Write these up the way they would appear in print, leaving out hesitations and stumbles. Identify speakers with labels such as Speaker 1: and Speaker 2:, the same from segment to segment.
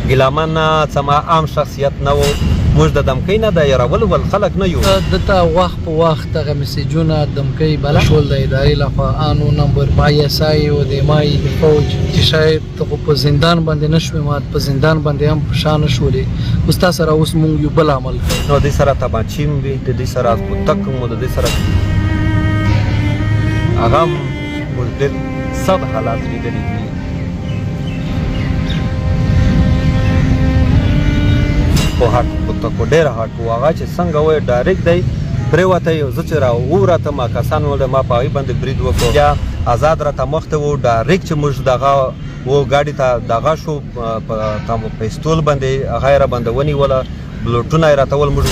Speaker 1: ګیلامن څه ما عام شخصیت نه و موږ د دمکۍ نه د یارولو ول خلک نه یو
Speaker 2: دته وخت په وخت دغه میسیجونه دمکۍ بله شول د ادارې لخوا آنو نمبر ISI او د مای د فوج چې شاید ته په زندان باندې نه شوې مات په زندان باندې هم په شا نه شولې اوس تا سره اوس مونږ یو بل عمل کوو
Speaker 1: نو دوی سره تبانچې وي د دوی سره کوتک مو د دوی سره هغه موږ ډېر سخت حالات لیدلي دي په هټ کوتکو ډېر هټ و هغه چې څنګه وایي ډایرکټ دی پرېوتی زه چې راووتم کسان ول ما په هغې باندې برید وکړو بیا آزاد راته مخته و ډایرکټ چې موږ دغه و ګاډي ته دغه شو په پیستول باندې هغه یې راباندې ونیوله بلوټونه یې راته ول موږ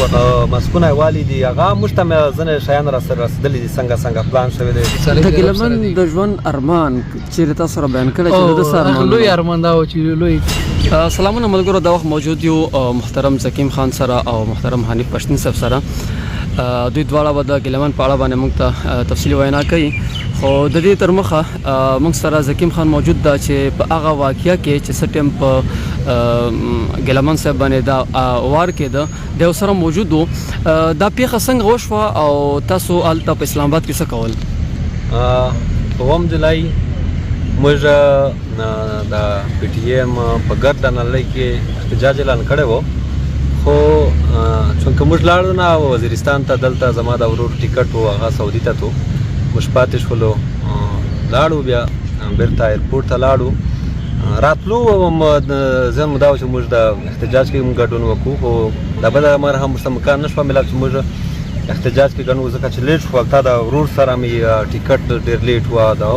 Speaker 1: مسکونه یې والي دي هغه موږ ته مې ځینې شیان راسره رسېدلي دي څنګه پلان شوی دی
Speaker 3: د ګیلمن د ژوند ارمان چیرې تاسو سره بیان کړی چې د څه ارمان
Speaker 2: لوی ارمان دا و چې لوی
Speaker 3: سلامونه ملګرو دا وخت موجود یو محترم زکیم خان سره او محترم حنیف پښتین صاحب سره دوی دواړه به د ګیلمن په اړه باندې موږ ته تفصیلي وینا کوي خو د دې تر مخه موږ سره زکیم خان موجود ده چې په هغه واقعه کې چې څه ټایم په ګیلمن صاحب باندې دا وار کېده د سره موجود و دا پیښه څنګه وشوه او تاسو هلته په اسلام آباد کې څه کول
Speaker 1: په 2 جولای موږ د PTM په ګردنلۍ کې احتجاج اعلان کړی و خو چونکه موږ لاړو نه وزیرستان ته دلته زما د ورور ټیکټ و هغه سعودي ته تو موږ پاتې شولو لاړو بیا بیرته ایرپورټ ته لاړو راتلو زه مو دا و چې موږ د احتجاج کې ګډون وکړو خو دا بله امر هم ورته مکان نه شوه ملا چې موږ احتجاج کې ګډون ځکه چې لیټ شو هلته د ورور سره مې ټیکټ ډېر لیټ و دا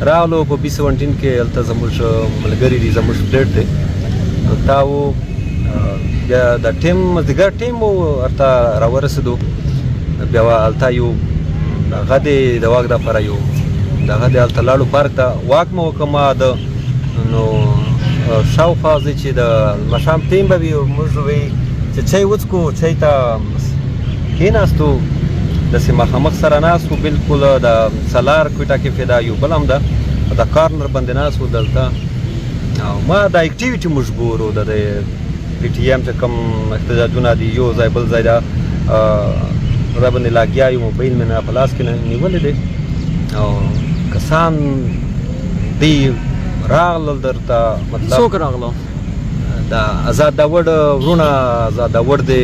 Speaker 1: راغلو په B17 کې هلته زموږ ملګري دي زموږ فلیټ دی هلته و بیا د ټیم مازدیګر ټیم و هلته راورسېدو بیا هلته یو هغه دی د واک دپاره یو دغه دی هلته لاړو پارک ته واک مې وکړه ما د نو شاوخوا ځای چې د مشام ټیم به وي موږ وایي چې چای وڅکو چای ته کېناستو داسې مخامخ سره ناست وو بلکل د سالار کوټه کې فدا یو بل هم ده د کارنر باندې ناست وو دلته او ما د اکټیویټي مجبور و د PTM چې کوم احتجاجونه دي یو ځای بل ځای ده دا باندې لاګیا یو موبایل مې نه په لاس کې نیولی دی او کسان دی راغلل درته مطلب
Speaker 3: څوک راغلو
Speaker 1: د آزاد داوړ وروڼه آزاد داوړ دی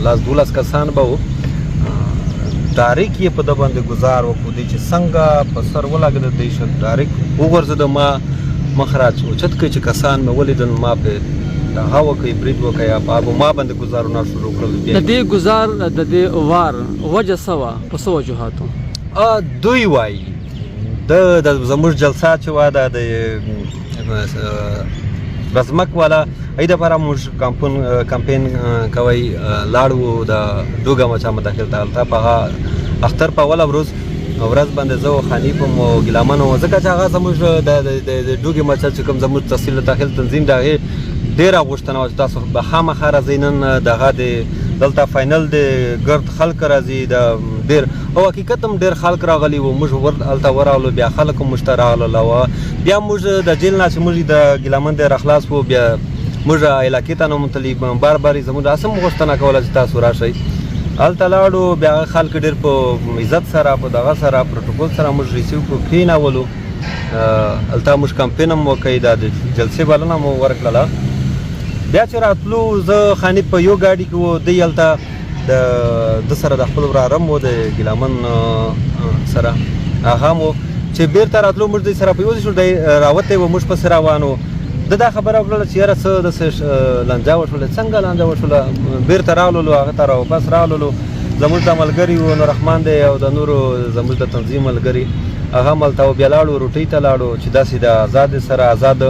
Speaker 1: لاس 12 کسان به وو ډایرکټ یې په ده باندې ګزار وکړو دی چې څنګه په سر ولګېده دی ډایرکټ وغورځېده ما مخ را اوچت کړئ چې کسان مې ولیدل ما پرې هغه وکړئ برید وکړئ یا په ما باندې ګزارونه شروع کړل
Speaker 3: د دې ګزار د دې وار وجه څه وه په څه وجوهاتو
Speaker 1: دوی وایي د زموږ جلسه چې وه د رزمک والا ای دپاره موږ کمپین کوئ لاړو د ډوګه مچا مداخل ته هلته په هغه اختر په اوله ورځ باندې زه و حنیف هم و ګیلمن وم ځکه چې هغه زموږ د ډوګې مچا چې کوم زموږ تحصیل داخل تنظیم د هغې ډېره غوښتنه وه چې تاسو به خامخا راځئ نن دغه د دلته فاینل د ګرد خلک راځي د ډېر او حقیقت هم ډېر خلک راغلي وو موږ هلته ورغلو بیا خلک هم موږ ته راغلل او بیا موږ د جیل نه چې موږ د ګیلمن دی راخلاص وو بیا موږ علاقې ته نومتلي بار بار یې زموږ داسې هم غوښتنه کوله چې تاسو راشئ هلته لاړو بیا هغه خلک ډېر په عزت سره په دغه سره پروټوکول سره موږ ریسیو کړو کښېنولو هلته موږ کمپین هم وکړئ دا د جلسې بلنه مو ورکړله بیا چې راتلو زه خاني په یو ګاډي کې و دی هلته د سره د خپل وراره هم و د ګیلمن سره هغه هم و چې بیرته راتلو موږ دوی سره په یو ځای شو دی راوتی و موږ پسې روان و ده دا خبره وکړله چې یاره څه داسې لانجه وشوله څنګه لانجه وشوله بیرته راغللو هغه ته راواپس راغللو زموږ د ملګري و نور رحمان دی او د نورو زموږ د تنظیم ملګري هغه هم هلته و بیا لاړو روټۍ ته لاړو چې داسې د آزاد سره آزاد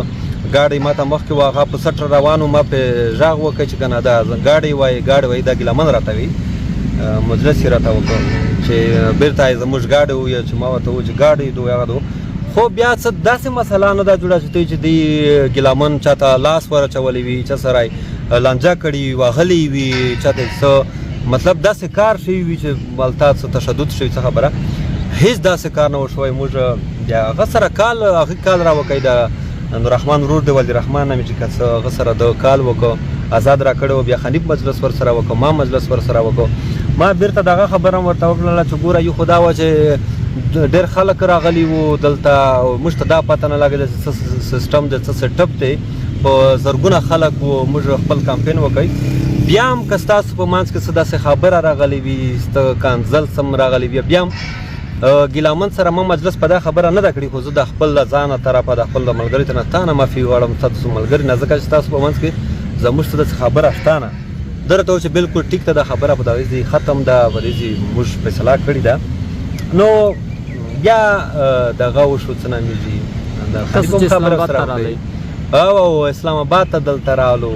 Speaker 1: ګاډی ما ته مخکې و هغه په سټر روان و ما پې غږ وکړ چې که نه دا ګاډی وایي دا ګیلمن راته وي مجلس یې راته وکړ چې بیرته یې زموږ ګاډی وویل چې ما ورته وویل چې ګاډی دو هغه دو خو بیا څه داسې مسله نه ده جوړه شوې چې دوی ګیلمن چاته لاس ورچولی وي چا سره یې لانجه کړي وي وهلی وي چاته څه مطلب داسې کار شوي وي چې هلته څه تشدد شوي څه خبره هېڅ داسې کار نه و شوی موږ بیا هغه سره هغې کال را وکړئ د نوررحمان ورور دی ولی رحمان نامې چې که څه هغه سره د کال وکړو آزاد را کړی و بیا حنیف مجلس ورسره وکړو ما مجلس ورسره وکړو ما بیرته دغه خبره هم ورته وکړله چې ګوره یو خو دا وه چې ډېر خلک راغلي وو دلته موږ ته دا پته نه لګېده چې څه سیسټم دی څه سیټ اپ دی په زرګونه خلک وو موږ خپل کمپین وکړئ بیا هم که ستاسو په منځ کې څه داسې خبره راغلې وي سته کانزل سم راغلی وي بیا هم ګیلامن سره ما مجلس په دا خبره نه ده کړې خو زه د خپل له ځانه طرفه د خپل د ملګري ته نه تا نه معافي غواړم ستاسو ملګري نه ځکه چې ستاسو په منځ کې زموږ څه داسې خبره شته نه ده راته وویل چې بالکل ټیک ده دا خبره په دغه ځای ختم ده په دې ځای موږ فیصله کړې ده نو بیا دغه وشو څه نامیږي د خلیفه هم خبره سره وکړئ او اسلام آباد ته دلته راغلو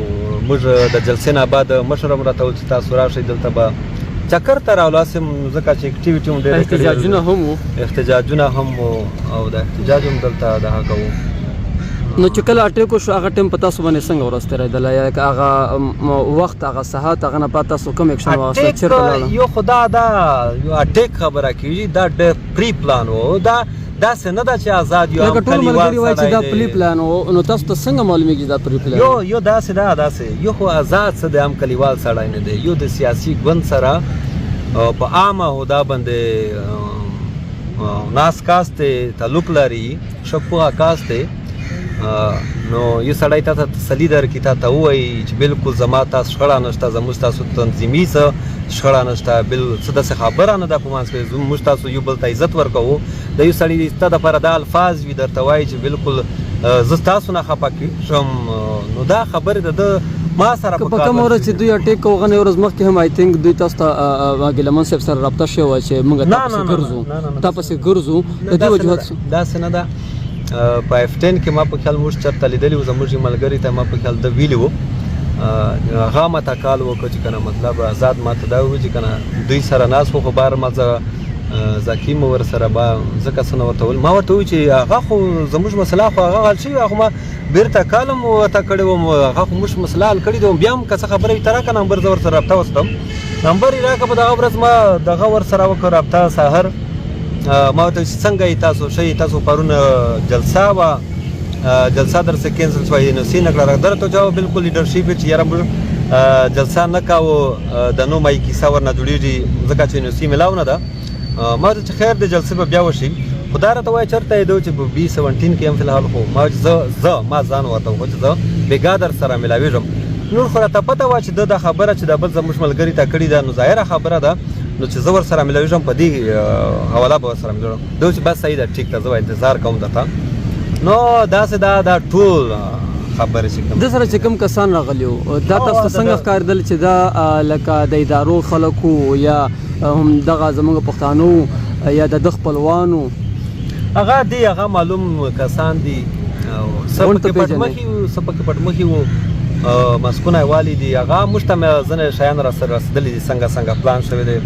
Speaker 1: موږ د جلسې نه بعد مشر هم راته وویل چې تاسو راشئ دلته به چکر ته راغلو هسې ځکه چې اکټیویټي هم ډېره
Speaker 3: احتجاجونه هم وو
Speaker 1: احتجاجونه هم وو او د احتجاج هم دلته دغه کوو
Speaker 3: نو چې کله اټیک وشو هغه ټایم په تاسو باندې څنګه ورځ تېرېدله یا هغه وخت هغه ساعت هغه نه بعد تاسو کوم اکشن واخیسته چېرته لاړه
Speaker 1: یو خو دا یو اټیک خبره کېږي دا ډېر پری پلان و دا داسې نه ده چې آزاد یو
Speaker 3: لکه ټول ملګري وایي چې دا پلی پلان و نو تاسو ته څنګه معلومیږي چې دا پلی پلان
Speaker 1: یو داسې ده داسې یو خو آزاد څه دی هم کلیوال سړی نه دی یو د سیاسي ګوند سره په عامه هدا باندې ناس کاس ته تعلق لري شپوها کاس ته نو یو سړی ته تسلي درکړي ته ووایي چې بالکل زما تاسو شخړه نشته زموږ تاسو تنظیمي څه شخړه نشته څه داسې خبره نه ده په منځ کې موږ تاسو یو بل ته عزت ورکوو د یو سړي ستا دپاره دا الفاظ وي درته وایي چې بالکل زه ستاسو نه خفه شم نو دا خبرې د ما سره
Speaker 3: په کومه ورځ چې دوی اټیک کوو هغه ورځ مخکې هم آی تھنک دوی تاسو ته ګیلمن صاحب سره رابطه شوې وه چې موږ تا پسې ګرځو د دې وجوهات
Speaker 1: داسې نه ده په F10 کې ما په خیال موږ چېرته لیدلي وو زموږ ملګري ته ما په خیال ده ویلي وو هغه ما ته کال وکړو چې که نه مطلب آزاد ما ته دا وویل چې که نه دوی سره ناست وو خو بهر ما ذکي مو ورسره به ځکه څه نه ورته ویل ما ورته وویل چې هغه خو زموږ مسله خو هغه حل شوې خو ما بیرته کال هم ورته کړی وم هغه خو موږ مسله حل کړې ده بیا هم که څه خبره وي ته راکړه نمبر زه ورسره رابطه وستم نمبر یې راکړه په دغه ورځ ما دغه ورسره وکړه رابطه سهار ما ورته څنګه یې تاسو ښه یې تاسو پرون جلسه وه جلسه درسه کینسل شوه NOC نه کړه در ته جواب بالکل لیډرشپ چې یاره موږ جلسه نه کوو د نو مای کیسه ورنه جوړېږي ځکه چې NOC میلاو نه ده ما ورته چې خیر د جلسې به بیا وشي خو دا راته وایي چېرته یې ده چې په B17 کې هم فلحال خو ما ځان ورته وکړو چې زه بېګا در سره میلاوېږم نور خو راته پته وه چې ده دا خبره چې دا بل زموږ ملګري ته کړې ده نو ظاهره خبره ده نو چې زه ورسره میلاوېږم په دې حواله به ورسره میلاوږم ده چې بس صحیح ده ټیک ده زه به انتظار کوم درته نو داسې دا ټول خبرې چې کوم
Speaker 3: د سره چې کوم کسان راغلي وو دا تاسو ته څنګه ښکارېدل چې دا لکه د ادارو خلک وو یا هم دغه زموږ پښتانه یا د خپلوانو
Speaker 1: هغه معلوم کسان دي څه پکې پټمخي وو مسکونه والي دي هغه موږ ته ځینې شیان راسره رسېدلي دي څنګه پلان شوی دی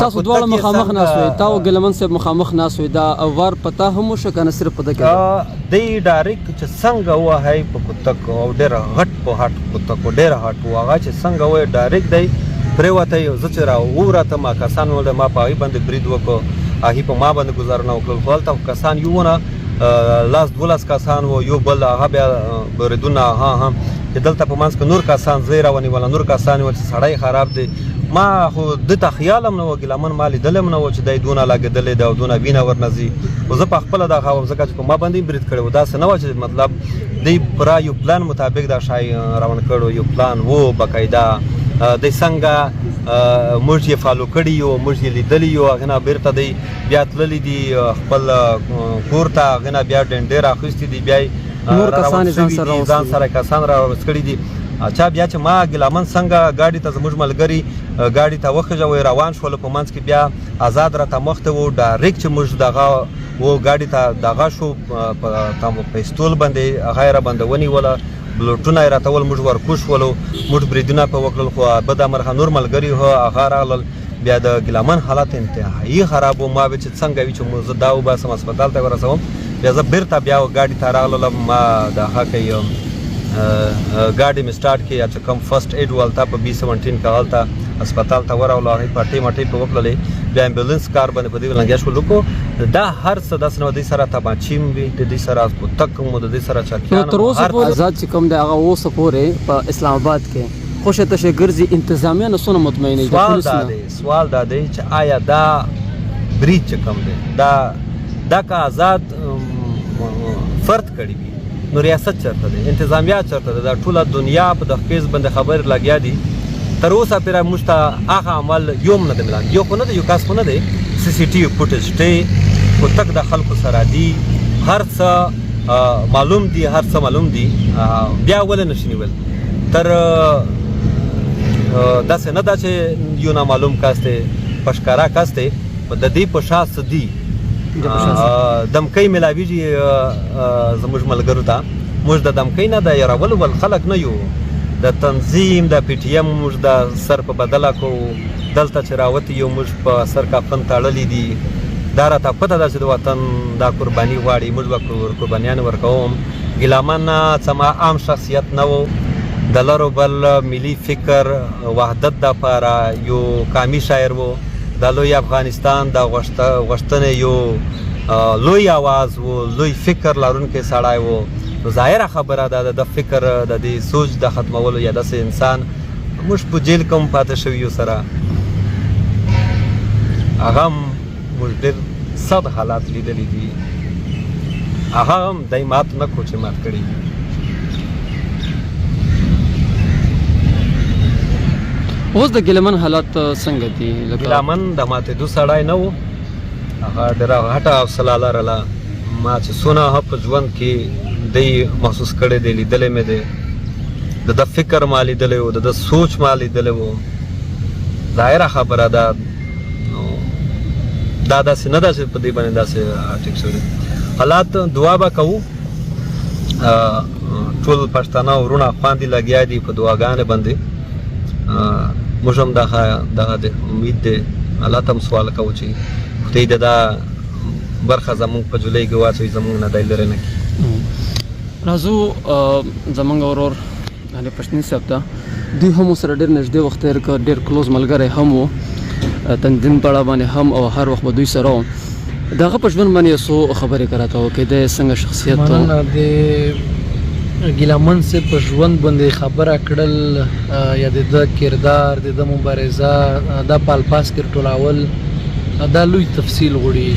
Speaker 3: تاسو دواړه مخامخ ناست وئ تا او ګیلمن صاحب مخامخ ناست وئ دا وار پتا هم وشو که نه صرف په ده کې
Speaker 1: دی ډایرکټ چې څنګه ووهئ په کوتک او ډېره غټ په هټ کوتک و ډېره هټ و هغه چې څنګه ووایي ډایرکټ دی پرېوتی زه چې راووتم کسان ولده ما په هغوی باندې برید وکړو هغوی په ما باندې ګزارونه وکړل خو هلته کسان یو ونه 12 کسان وو یو بل هغه بیا بریدونه چې دلته په منځ کې نور کسان زه یې راونیوله نور کسان وو چې سړی خراب دی ما خو ده ته خیال هم نه و ګیلمن ما لیدلی هم نه و چې دی دونه لګېدلی دی او دونه وینه ورنه ځي خو زه په خپله دا خواهم ځکه چې په ما باندې برید کړی و داسې نه وه چې مطلب دی پوره یو پلان مطابق دا شی روان کړو یو پلان و باقاعده دی څنګه موږ یې فالو کړي یو موږ یې لیدلی یو هغې نه بیرته دی بیا تللی دي خپل کور ته هغې نه بیا ډنډې راخیستي دي بیا یې ځان سره کسان راوست کړي دي اچھا بیا چې ما ګیلمن څنګه ګاډي ته زموږ ملګري ګاډي ته وخېژوئ روان شولو په منځ کې بیا آزاد راته مخ ته و ډایرکټ چې موږ دغه و ګاډي ته دغه شو په پیستول باندې هغه یې راباندې ونیوله بلوټونه یې راته ول موږ ورکوش ولو موږ بریدونه پرې وکړل خو بدامرغه نور ملګري هو هغه راغلل بیا د ګیلمن حالت انتهایي خراب و ما به چې څنګه وي چې زه دا وباسم هسپتال ته ورسوم بیا زه بیرته بیا ګاډي ته راغلم ما د هغه کوي ګاډي مې سټارټ کړې چې کوم فرست ایډ و هلته په B17 کې هلته هسپتال ته ورغلو هغوی پټۍ مټۍ پرې وکړلې بیا امبولینس کار باندې په دې لګیا شولو کو دا هر څه داسې نو د سره تباچیم وي د دې سره کوتک مو د دې سره
Speaker 3: نو
Speaker 1: چرکیان
Speaker 3: تر اوسه پورې آزاد چې کوم دی هغه اوسه پورې په اسلام آباد کې خوشه تشه ګرځي انتظامیه نه څونه مطمئنه دي
Speaker 1: سوال دا دی چې آیا دا بریج چې کوم دی دا که آزاد فرد کړي وي نو ریاست چرته دی انتظامیه چرته دی دا ټوله دنیا په د خیز باندې خبر لګیا دي تر اوسه پورې موږ ته هغه عمل یو نه دی ملان یو خو نه دی یو کاس خو نه دی سی سی ټي وي فوټیج دی کوتک د خلکو سره دي هر څه معلوم دي بیا ولې نشي نیول تر داسې نه ده چې یو نامعلوم کاس دی پشکارا کاس دی د دې په شا څه دي دمکۍ ملاویږي زموږ ملګرو ته موږ د دمکۍ نه د یارولو بل خلک نه یو د تنظیم د پی ټی ایم موږ د سر په بدله کوو دلته چې راوتي یو موږ په سر کفن تړلي دي دا راته پته ده چې د وطن دا قرباني غواړي موږ به قربانیان ورکوم ګیلامن څه عام شخصیت نه و د لرو بل ملي فکر وحدت دپاره یو قامي شاعر و د لوی افغانستان د غوښتنې یو لوی آواز و لوی فکر لرونکی سړی و نو ظاهره خبره ده د فکر د دې سوچ د ختمولو یا داسې انسان موږ په جیل کې هم پاتې شوي یو سره هغه هم موږ ډېر صد حالات لیدلی دي هغه هم دی مات نه کړو چې مات کړي
Speaker 3: اوس د ګیلمن حالات څنګه دي
Speaker 1: ګیلمن د ماتېدو سړی نه و هغه ډېره غټه حوصله لرله ما چې څونه په ژوند کې دی محسوس کړی دی لیدلی مې دی د فکر ما لیدلی و د سوچ ما لیدلی و ظاهره خبره ده دا داسې نه ده چې په دې باندې داسې ټیک شوي حالات دعا به کوو ټول پښتانه ورونه خواندې لګیا دي په دعاګانې باندې موږ هم دغه د امید دی الله ته هم سوال کوو چې خدای د دا برخه زموږ په جولۍ کې واچوي زموږ نه دی لرې نه کړي
Speaker 3: راځو زموږ ورور یعنې پښتین صاحب ته دوی هم سره ډېر نږدې وخت تېر کړ ډېر کلوز ملګری هم و تنظیم په اړه باندې هم او هر وخت به دوی سره و د هغه په ژوند باندې څو خبرې راته وکړې د څنګه شخصیت
Speaker 2: مننه د ګیلمن صاحب په ژوند باندې خبره کړل یا د کردار د مبارزه دا په الفاظ کې ټولول دا لوی تفصیل غواړي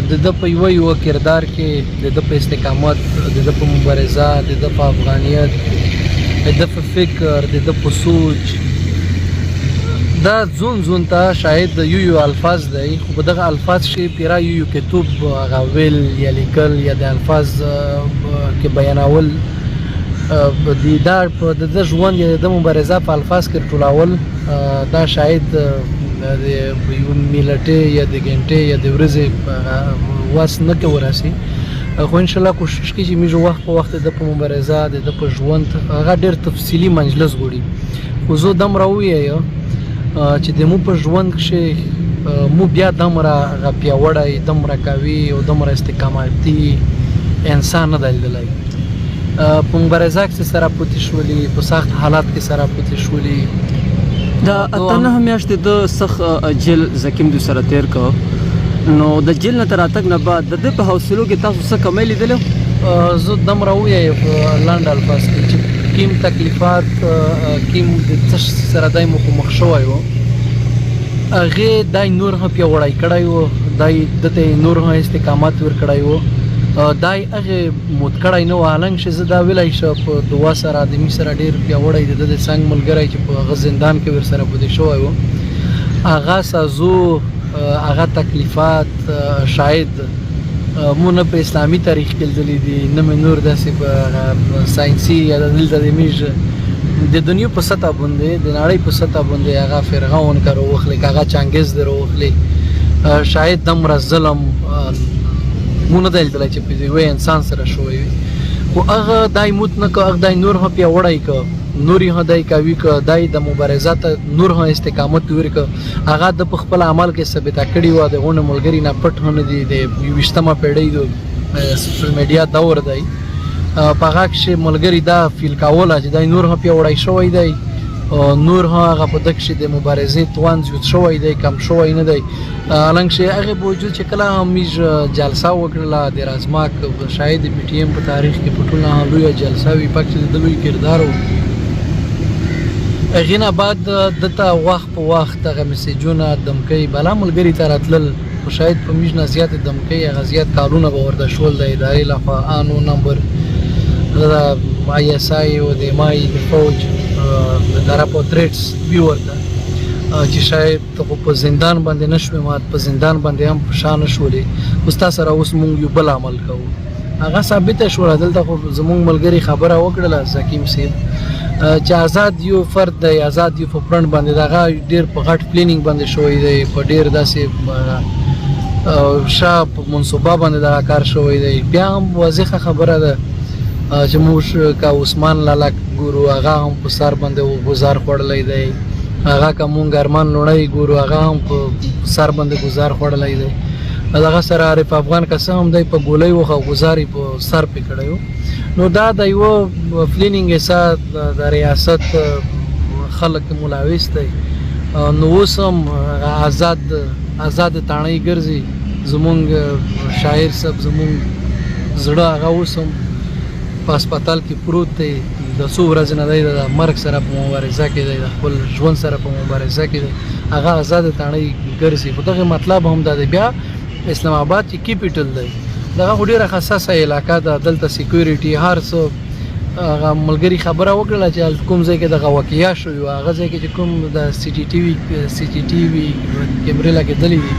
Speaker 2: د د په یو کردار کې د د په استقامت د د په مبارزه د د په افغانیت د د په فکر د د په سوچ دا زون ته شاید یو الفاظ دی خو په دغه الفاظ شي پیرا یو کتاب غویل یا لیکل یا د الفاظ کې بیانول دا په د ژوند یا د مبارزه په الفاظ کې ټولول دا شاید د یو میلټې یا د ګنټې یا د ورځې واس نه کې وراسي خو ان شاء الله کوشش کوي چې موږ وخت په وخت د په مبارزه د په ژوند هغه ډېر تفصیلی مجلس غوړي خو زه دم راویه چې د مو په ژوند کې مو بیا دمره پیاوړی دمره کوي او دمره استقامتي انسان نه دلدلی په مبارزه کې سره پوتې شولي په سخت حالات کې سره پوتې شولي
Speaker 3: دا اتنه میاشتې د سخت جیل زکیم دوی سره تیر کړ نو د جیل نه تر راتګ نه بعد د دې په حوصلو کې تاسو څه کمی لیدلو
Speaker 2: زه دم راویه په لنډ الفاظ کې چې کیم تکلیفات کیم د څه سره دای مخ شوی و هغه دای نور هم پیاوړی کړی و دای دته نور هم استقامت ور کړی و دای هغه موت کړی نو هلنګ چې زه دا ویلای شم په دوا سره د می سره ډیر پیاوړی د څنګه ملګری چې په زندان کې ور سره بده شوی و هغه سازو هغه تکلیفات شاید مونږ په اسلامي تاریخ کې لیدلې دي نه مې نور داسې په ساينسي یا د دلته میږ د دنیا په سطح باندې د نړۍ په سطح باندې هغه فرعون کارو وخلې هغه چنګیز درو وخلې شاید دمر ظلم مونږ دلته چې په یو انسان سره شوی خو هغه دای موت نه کو هغه دای نور هم په وړای کو نوري هداي کوي کو دای د مبارزات نور هم استقامت ورک هغه د خپل عمل کې ثابت کړی و د غون ملګری نه پټ هونه دي د 20مه پیړۍ د سوشل میډیا دور دی په هغه کې ملګری دا فیل کاوله چې دای نور هم په وړای شوی دی نور هغه په دغه شي د مبارزې توان زیات شوی دی کم شوی نه دی النګ شي هغه بوجود چې کله هم جلسه وکړه د رازماک شاید پی ټی ایم په تاریخ کې په ټوله لویه جلسه وی پکې د لوی کردار غینا بعد دته وخت په وخت هغه میسجونه دمکې بلا ملګری تر اتلل شاید په میژنه زیات دمکې هغه زیات کارونه به ورته شول د ادارې لخوا انو نمبر د آی اس آی او د مای د فوج د طرفو تریټس وی ورته چې شاید په زندان باندې نشوي مات په زندان باندې هم شان شولې استاد سره اوس مونږ یو بل عمل کوو هغه ثابت شو دلته خو زمونږ ملګری خبره وکړه زکیم سیب چې آزاد یو فرد دی آزاد یو په فرند باندې دغه ډیر په غټ پلانینګ باندې شوی دی په ډیر داسې شاپ منصوبه باندې دا کار شوی دی بیا هم واضحه خبره ده چې موږ کا عثمان لالا ګورو هغه هم په سر باندې گزار خړلې دی هغه کوم ګرمان لړۍ ګورو هغه هم په سر باندې گزار خړلې دی هغه سره عارف افغان قسم دی په ګولۍ وخه گزاري په سر پکړیو نو دا د یو پلانینګ حساب د ریاست خلک ملاوث دی نو وسم آزاد تانړی ګرځي زمونږ شاعر صاحب زمونږ زړه هغه وسم په هسپتال کې پروت دی د څو ورځې نه دی د مرګ سره په مبارزه کې دی د خپل ژوند سره په مبارزه کې دی هغه آزاد تانړی ګرځي خو دغه مطلب هم دا دی بیا اسلام آباد چې کیپټل دی دغه ډیره حساسه علاقه ده دلته سکیورټي هر څه هغه ملګری خبره وکړه چې کوم ځای کې دغه واقعیا شو هغه ځای کې چې کوم د سی ټي ټي وي کیمرې لګېدلې دي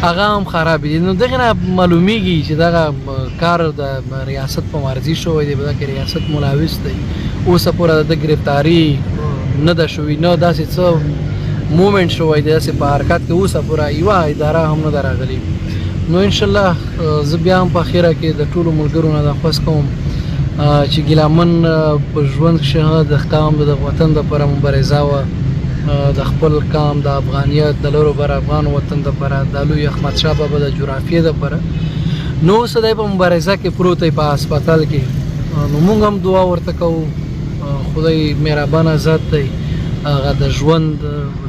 Speaker 2: هغه هم خراب دي نو دغه معلومیږي چې دغه کار د ریاست په مرزي شوی دی بلکې ریاست ملاوث دی اوس پورې د گرفتاری نه ده شوی نه داسې څه موومنټ شوی دی داسې په حرکت کې اوس پورې یو اداره هم نه راغلي نو ان شاء الله زه بیا هم په اخیره کې د ټولو ملګرو نه درخواست کوم چې ګیلامن په ژوند کې د قام د وطن لپاره مبارزه و د خپل قام د افغانیت د لورو بر افغان وطن لپاره د لوی احمد شاه بابا د جغرافیې لپاره نو سدای په مبارزه کې پروت په هسپتال کې نو موږ هم دعا ورته کوو خدای مهربان ذات دی هغه د ژوند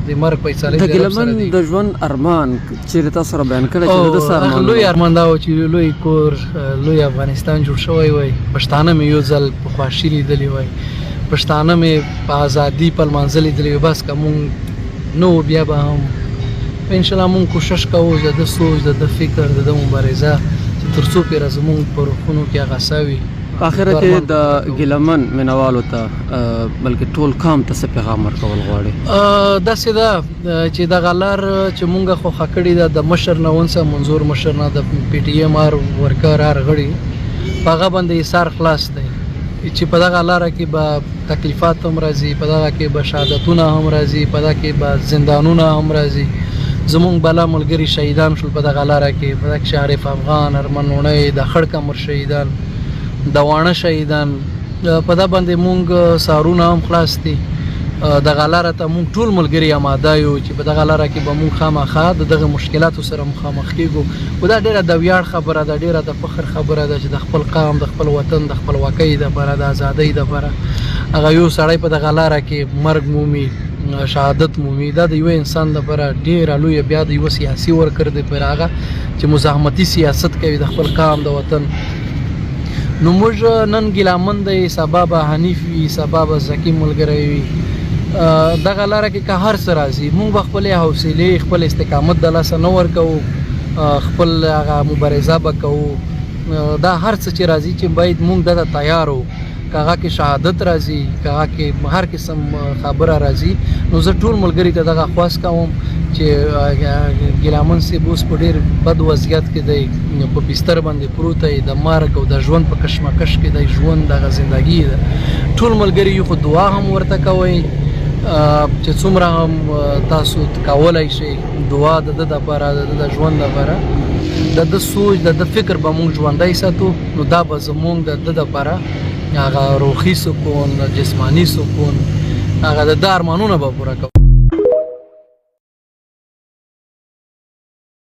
Speaker 2: د مرګ په فیصله
Speaker 3: د ګیلمن د ژوند ارمان چې تاسو سره بیان کړی چې د سره
Speaker 2: لوی ارمان دا و چې لوی کور لوی افغانستان جوړ شوی وای پښتانه مې یو ځل په خواشي لیدلی وای پښتانه مې په ازادي په منځلې لیدلی بس کوم نو بیا به هم ان شاء الله مونږ کوشش کوو د سوچ د فکر د مبارزه چې ترڅو پر زمونږ پر خونو کې هغه ساوي
Speaker 3: اخر کې د ګیلمن منوالو ته بلکې ټول کام ته څه پیغام ورکول غواړي
Speaker 2: داسې ده چې د غلار چې مونږ خو خکړی د مشر نه ونسه منظور مشر نه د پی ټی ایم آر ورکر غړي هغه باندې سار خلاص دی چې په دغه لار کې به تکلیفات هم راځي په دغه کې به شهادتونه هم راځي په دغه کې به زندانونه هم راځي زمونږ بلا ملګری شهیدان شول په دغه لار کې په دغه شریف افغان ارمن ونی د خړکمر شهیدان د وانه شهیدان په دا باندې مونږ سارونه هم خلاص دي د غلاره ته مونږ ټول ملګری آماده یو چې په دغه لاره کې به مونږ خامخا دغه مشکلاتو سره مخامخ کیږو او دا ډیره د ویاړ خبره ده ډیره د فخر خبره ده چې د خپل قام د خپل وطن د خپل واقعي د لپاره د ازادۍ د لپاره هغه یو سړی په دغه لاره کې مرګ مومي شهادت مومي دا د یو انسان د لپاره ډیره لوی بیا د یو سیاسي ورکر دی پر هغه چې مزاحمتي سیاست کوي د خپل قام د وطن نو موږ نن ګیلامن دی سبب حنیف وي سبب زکی ملګری وي دغه لاره کې که هر څه راځي موږ خپل حوصله خپل استقامت د لاسه نه ورکوو خپل هغه مبارزه به کوو دا هر څه چې راځي چې باید موږ دته تیار وو که هغه کې شهادت راځي که هغه کې هر قسم خبره راځي نو زه ټول ملګري ته دغه خواست کوم چې ګیلامن صاحب اوس په ډېر بد وضعیت کې دی په بستر باندې پروت دی د مرګ او د ژوند په کشمکش کې دی ژوند دغه زندګي ده ټول ملګري یو خو دعا هم ورته کوئ چې څومره هم تاسو کولای شئ دعا د ده لپاره د ژوند لپاره د سوچ د فکر به موږ ژوندی ساتو نو دا به زموږ د ده لپاره هغه روحي سکون جسماني سکون هغه د ارمانونه به پوره کوو